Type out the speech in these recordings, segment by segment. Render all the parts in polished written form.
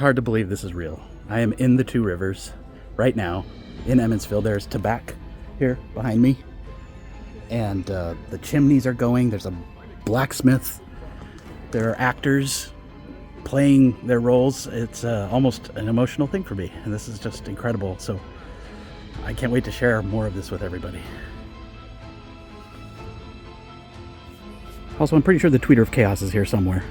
hard to believe this is real. I am in the Two Rivers right now in Emmonsville. There's tobacco here behind me, and the chimneys are going. There's a blacksmith. There are actors playing their roles. It's almost an emotional thing for me, and this is just incredible. So I can't wait to share more of this with everybody. Also, I'm pretty sure the Tweeter of Chaos is here somewhere.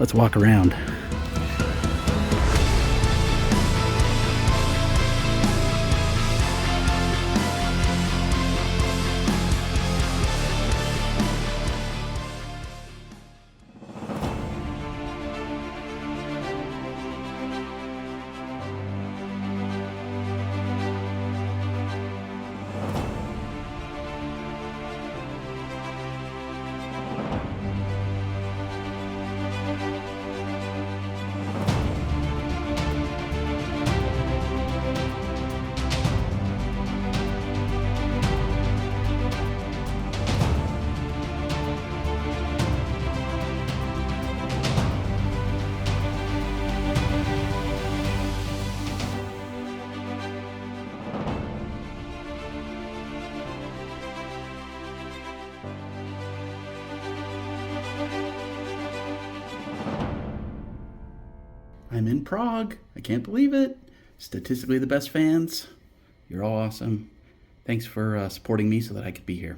Let's walk around. I'm in Prague. I can't believe it. Statistically the best fans. You're all awesome. Thanks for supporting me so that I could be here.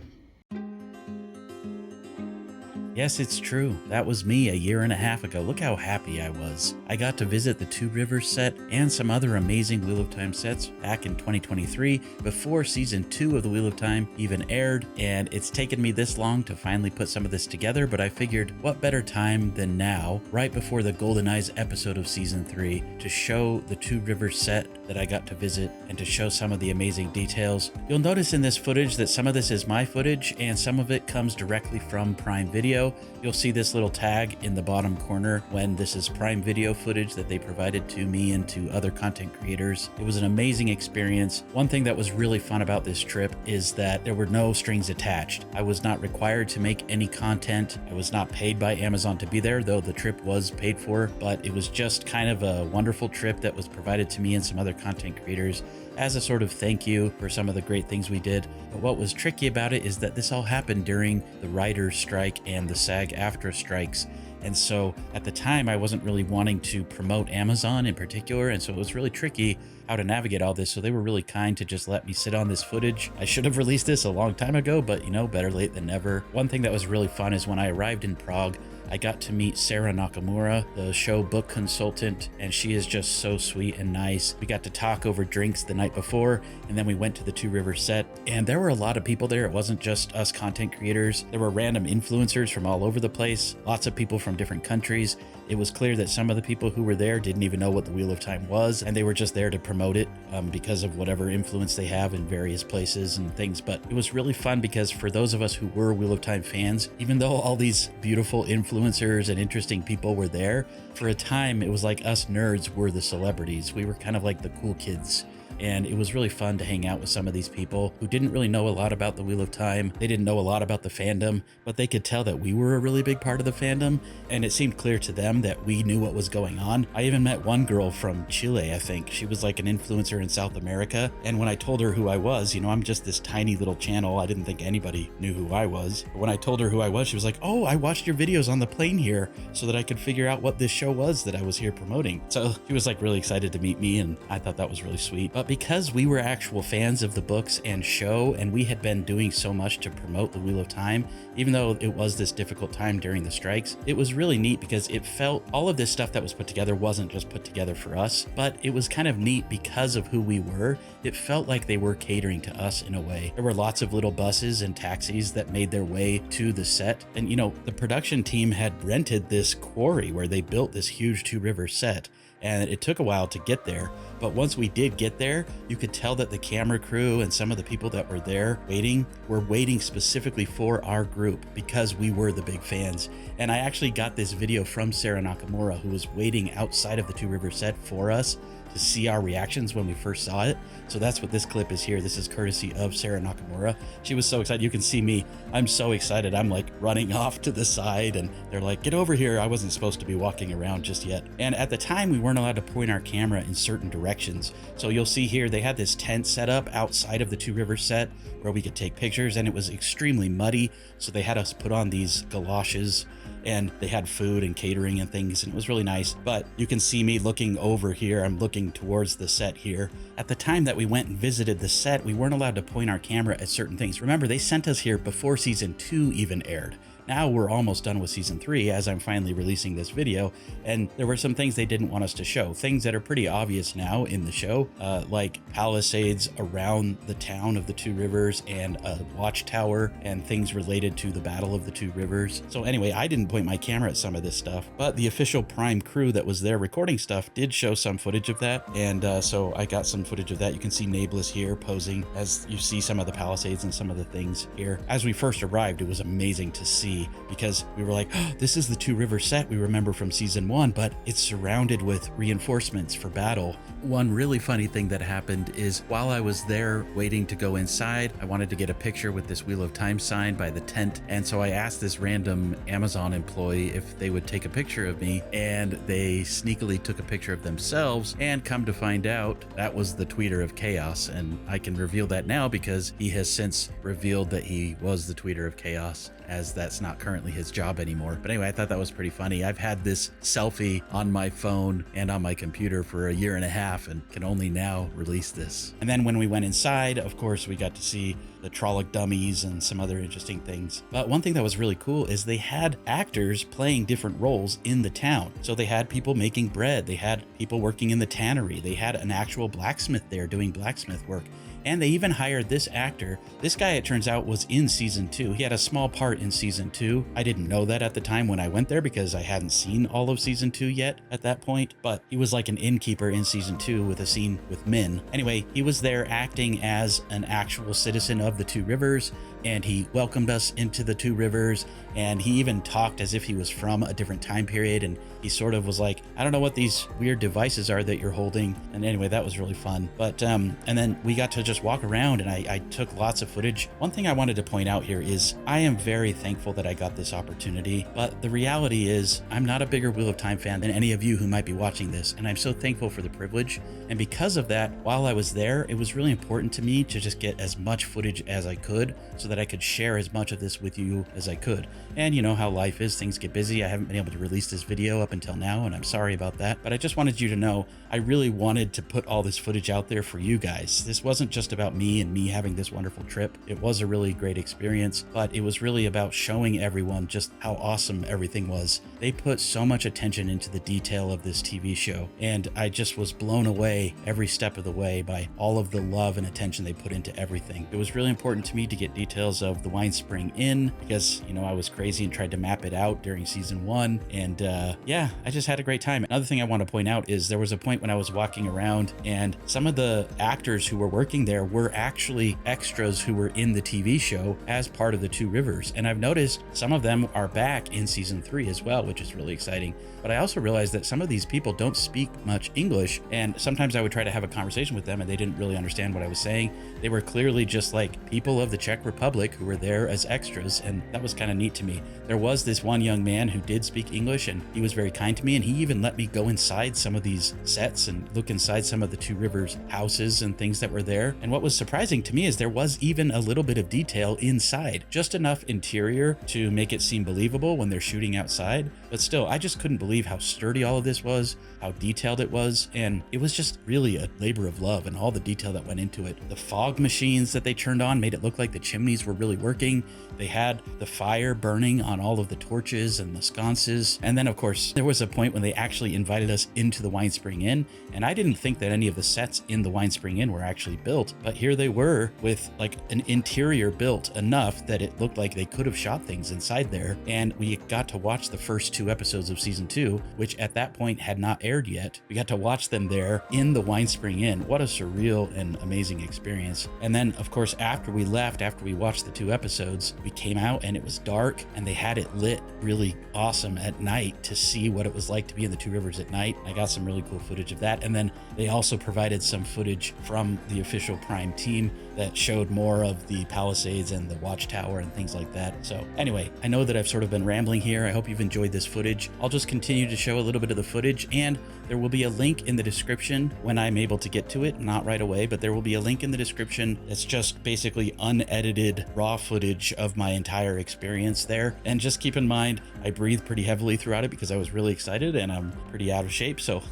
Yes, it's true. That was me a year and a half ago. Look how happy I was. I got to visit the Two Rivers set and some other amazing Wheel of Time sets back in 2023 before season 2 of the Wheel of Time even aired, and it's taken me this long to finally put some of this together, but I figured what better time than now, right before the Golden Eyes episode of season 3, to show the Two Rivers set that I got to visit and to show some of the amazing details. You'll notice in this footage that some of this is my footage and some of it comes directly from Prime Video. You'll see this little tag in the bottom corner when this is Prime Video footage that they provided to me and to other content creators. It was an amazing experience. One thing that was really fun about this trip is that there were no strings attached. I was not required to make any content. I was not paid by Amazon to be there, though the trip was paid for, but it was just kind of a wonderful trip that was provided to me and some other content creators as a sort of thank you for some of the great things we did. But what was tricky about it is that this all happened during the writers' strike and the SAG-AFTRA strikes. And so at the time, I wasn't really wanting to promote Amazon in particular, and so it was really tricky how to navigate all this. So they were really kind to just let me sit on this footage. I should have released this a long time ago, but you know, better late than never. One thing that was really fun is when I arrived in Prague, I got to meet Sarah Nakamura, the show book consultant, and she is just so sweet and nice. We got to talk over drinks the night before, and then we went to the Two Rivers set, and there were a lot of people there. It wasn't just us content creators. There were random influencers from all over the place, lots of people from different countries. It was clear that some of the people who were there didn't even know what the Wheel of Time was, and they were just there to promote it because of whatever influence they have in various places and things. But it was really fun because for those of us who were Wheel of Time fans, even though all these beautiful influencers and interesting people were there, for a time it was like us nerds were the celebrities. We were kind of like the cool kids. And it was really fun to hang out with some of these people who didn't really know a lot about the Wheel of Time. They didn't know a lot about the fandom, but they could tell that we were a really big part of the fandom, and it seemed clear to them that we knew what was going on. I even met one girl from Chile, I think. She was like an influencer in South America, and when I told her who I was, you know, I'm just this tiny little channel. I didn't think anybody knew who I was. But when I told her who I was, she was like, "Oh, I watched your videos on the plane here so that I could figure out what this show was that I was here promoting." So she was like really excited to meet me, and I thought that was really sweet. But because we were actual fans of the books and show, and we had been doing so much to promote the Wheel of Time, even though it was this difficult time during the strikes, it was really neat because it felt all of this stuff that was put together wasn't just put together for us, but it was kind of neat because of who we were. It felt like they were catering to us in a way. There were lots of little buses and taxis that made their way to the set, and you know, the production team had rented this quarry where they built this huge Two Rivers set, and it took a while to get there, But once we did get there, you could tell that the camera crew and some of the people that were there waiting were waiting specifically for our group because we were the big fans. And I actually got this video from Sarah Nakamura, who was waiting outside of the Two Rivers set for us to see our reactions when we first saw it. So that's what this clip is here. This is courtesy of Sarah Nakamura. She was so excited. You can see me. I'm so excited. I'm like running off to the side and they're like, get over here. I wasn't supposed to be walking around just yet. And at the time, we weren't allowed to point our camera in certain directions. So you'll see here, they had this tent set up outside of the Two Rivers set where we could take pictures, and it was extremely muddy. So they had us put on these galoshes, and they had food and catering and things, and it was really nice. But you can see me looking over here. I'm looking towards the set here. At the time that we went and visited the set, we weren't allowed to point our camera at certain things. Remember, they sent us here before season 2 even aired. Now we're almost done with season 3 as I'm finally releasing this video, and there were some things they didn't want us to show, things that are pretty obvious now in the show, like palisades around the town of the Two Rivers and a watchtower and things related to the Battle of the Two Rivers. So anyway, I didn't point my camera at some of this stuff, but the official Prime crew that was there recording stuff did show some footage of that, and so I got some footage of that. You can see Nameless here posing as you see some of the palisades and some of the things here. As we first arrived, it was amazing to see, because we were like, oh, this is the Two Rivers set we remember from season 1, but it's surrounded with reinforcements for battle. One really funny thing that happened is while I was there waiting to go inside, I wanted to get a picture with this Wheel of Time sign by the tent, and so I asked this random Amazon employee if they would take a picture of me, and they sneakily took a picture of themselves, and come to find out that was the Tweeter of Chaos. And I can reveal that now because he has since revealed that he was the Tweeter of Chaos, as that's not currently his job anymore. But anyway, I thought that was pretty funny. I've had this selfie on my phone and on my computer for a year and a half and can only now release this. And then when we went inside, of course, we got to see the Trolloc dummies and some other interesting things. But one thing that was really cool is they had actors playing different roles in the town. So they had people making bread, they had people working in the tannery, they had an actual blacksmith there doing blacksmith work. And they even hired this actor. This guy, it turns out, was in season 2. He had a small part in season 2. I didn't know that at the time when I went there because I hadn't seen all of season 2 yet at that point, but he was like an innkeeper in season 2 with a scene with Min. Anyway, he was there acting as an actual citizen of the Two Rivers, and he welcomed us into the Two Rivers, and he even talked as if he was from a different time period, and he sort of was like, I don't know what these weird devices are that you're holding. And anyway, that was really fun. But and then we got to just walk around, and I took lots of footage. One thing I wanted to point out here is I am very thankful that I got this opportunity, but the reality is I'm not a bigger Wheel of Time fan than any of you who might be watching this, and I'm so thankful for the privilege. And because of that, while I was there, it was really important to me to just get as much footage as I could so that I could share as much of this with you as I could. And you know how life is, things get busy. I haven't been able to release this video up until now, and I'm sorry about that, but I just wanted you to know I really wanted to put all this footage out there for you guys. This wasn't just about me and me having this wonderful trip. It was a really great experience, but it was really about showing everyone just how awesome everything was. They put so much attention into the detail of this TV show, and I just was blown away every step of the way by all of the love and attention they put into everything. It was really important to me to get details of the Wine Spring Inn because, you know, I was crazy and tried to map it out during season 1, and yeah, I just had a great time. Another thing I want to point out is there was a point when I was walking around and some of the actors who were working there were actually extras who were in the TV show as part of the Two Rivers, and I've noticed some of them are back in season 3 as well, which is really exciting. But I also realized that some of these people don't speak much English, and sometimes I would try to have a conversation with them and they didn't really understand what I was saying. They were clearly just like people of the Czech Republic who were there as extras, and that was kind of neat to me. There was this one young man who did speak English, and he was very kind to me, and he even let me go inside some of these sets and look inside some of the Two Rivers houses and things that were there. And what was surprising to me is there was even a little bit of detail inside, just enough interior to make it seem believable when they're shooting outside. But still, I just couldn't believe how sturdy all of this was, how detailed it was, and it was just really a labor of love and all the detail that went into it. The fog machines that they turned on made it look like the chimneys were really working. They had the fire burning on all of the torches and the sconces. And then, of course, there was a point when they actually invited us into the Wine Spring Inn, and I didn't think that any of the sets in the Wine Spring Inn were actually built built, but here they were with like an interior built enough that it looked like they could have shot things inside there. And we got to watch the first 2 episodes of season 2, which at that point had not aired yet. We got to watch them there in the Wine Spring Inn. What a surreal and amazing experience. And then, of course, after we left, after we watched the 2 episodes, we came out and it was dark and they had it lit really awesome at night to see what it was like to be in the Two Rivers at night. I got some really cool footage of that. And then they also provided some footage from the official Prime team that showed more of the Palisades and the Watchtower and things like that. So anyway, I know that I've sort of been rambling here. I hope you've enjoyed this footage. I'll just continue to show a little bit of the footage, and there will be a link in the description when I'm able to get to it. Not right away, but there will be a link in the description that's just basically unedited raw footage of my entire experience there. And just keep in mind, I breathed pretty heavily throughout it because I was really excited and I'm pretty out of shape. So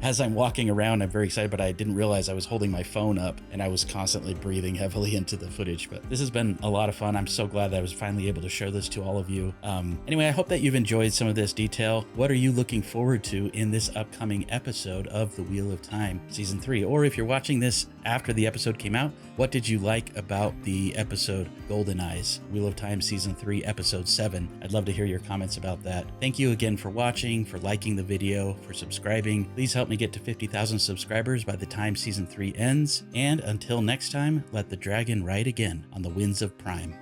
as I'm walking around, I'm very excited, but I didn't realize I was holding my phone up and I was constantly breathing heavily into the footage. But this has been a lot of fun. I'm so glad that I was finally able to show this to all of you. Anyway, I hope that you've enjoyed some of this detail. What are you looking forward to in this upcoming episode of The Wheel of Time Season 3? Or if you're watching this after the episode came out, what did you like about the episode Golden Eyes, Wheel of Time Season 3, Episode 7? I'd love to hear your comments about that. Thank you again for watching, for liking the video, for subscribing. Please help me get to 50,000 subscribers by the time Season 3 ends. And until next time, let the dragon ride again on the winds of Prime.